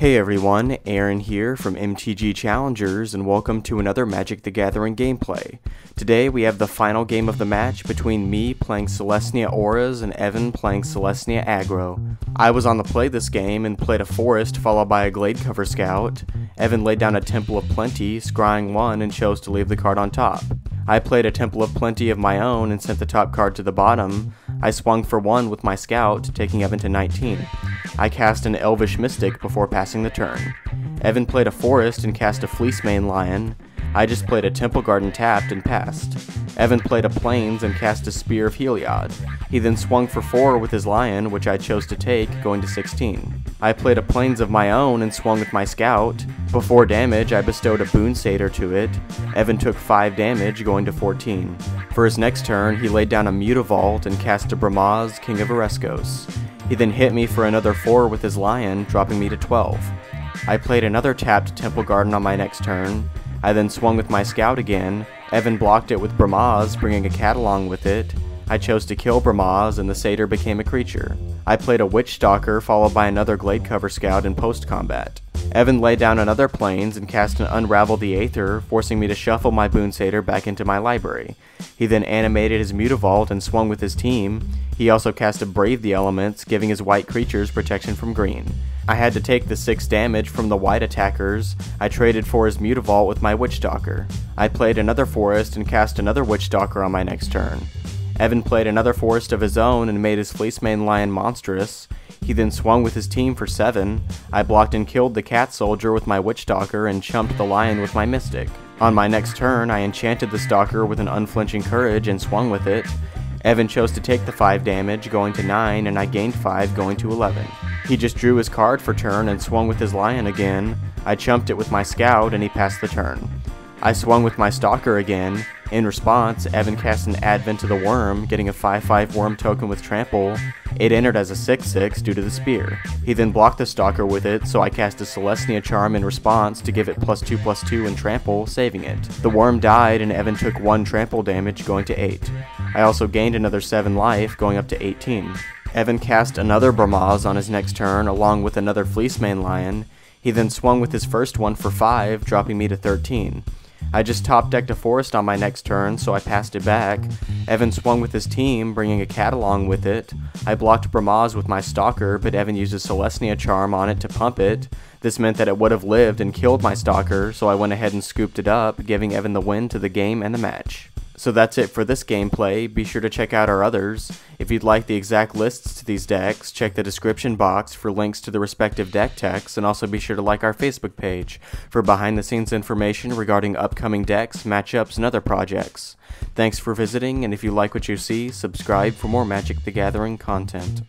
Hey everyone, Aaron here from MTGChallengers, and welcome to another Magic the Gathering gameplay. Today we have the final game of the match between me playing Selesnya Auras and Evan playing Selesnya Aggro. I was on the play this game and played a Forest followed by a Gladecover Scout. Evan laid down a Temple of Plenty, scrying one, and chose to leave the card on top. I played a Temple of Plenty of my own and sent the top card to the bottom. I swung for one with my Scout, taking Evan to 19. I cast an Elvish Mystic before passing the turn. Evan played a Forest and cast a Fleecemane Lion. I just played a Temple Garden tapped and passed. Evan played a Plains and cast a Spear of Heliod. He then swung for 4 with his Lion, which I chose to take, going to 16. I played a Plains of my own and swung with my Scout. Before damage, I bestowed a Boon Satyr to it. Evan took 5 damage, going to 14. For his next turn, he laid down a Mutavault and cast a Bramaz, King of Ereskos. He then hit me for another 4 with his Lion, dropping me to 12. I played another tapped Temple Garden on my next turn. I then swung with my Scout again. Evan blocked it with Bramaz, bringing a cat along with it. I chose to kill Bramaz, and the Satyr became a creature. I played a Witch Stalker, followed by another Gladecover Scout in post-combat. Evan laid down another Plains and cast an Unravel the Aether, forcing me to shuffle my Boon Satyr back into my library. He then animated his Mutavault and swung with his team. He also cast a Brave the Elements, giving his white creatures protection from green. I had to take the 6 damage from the white attackers. I traded for his Mutavault with my Witch Stalker. I played another Forest and cast another Witch Stalker on my next turn. Evan played another Forest of his own and made his Fleecemane Lion monstrous. He then swung with his team for 7. I blocked and killed the Cat Soldier with my Witch Stalker and chumped the Lion with my Mystic. On my next turn, I enchanted the Stalker with an Unflinching Courage and swung with it. Evan chose to take the 5 damage, going to 9, and I gained 5, going to 11. He just drew his card for turn and swung with his Lion again. I chumped it with my Scout and he passed the turn. I swung with my Stalker again. In response, Evan cast an Advent of the Worm, getting a 5/5 Worm token with Trample. It entered as a 6/6 due to the Spear. He then blocked the Stalker with it, so I cast a Selesnya Charm in response to give it +2/+2 and Trample, saving it. The Worm died and Evan took 1 Trample damage, going to 8. I also gained another 7 life, going up to 18. Evan cast another Bramaz on his next turn, along with another Fleecemane Lion. He then swung with his first one for 5, dropping me to 13. I just top decked a Forest on my next turn, so I passed it back. Evan swung with his team, bringing a cat along with it. I blocked Bramaz with my Stalker, but Evan used a Selesnya Charm on it to pump it. This meant that it would have lived and killed my Stalker, so I went ahead and scooped it up, giving Evan the win to the game and the match. So that's it for this gameplay. Be sure to check out our others. If you'd like the exact lists to these decks, check the description box for links to the respective deck techs, and also be sure to like our Facebook page for behind-the-scenes information regarding upcoming decks, matchups, and other projects. Thanks for visiting, and if you like what you see, subscribe for more Magic the Gathering content.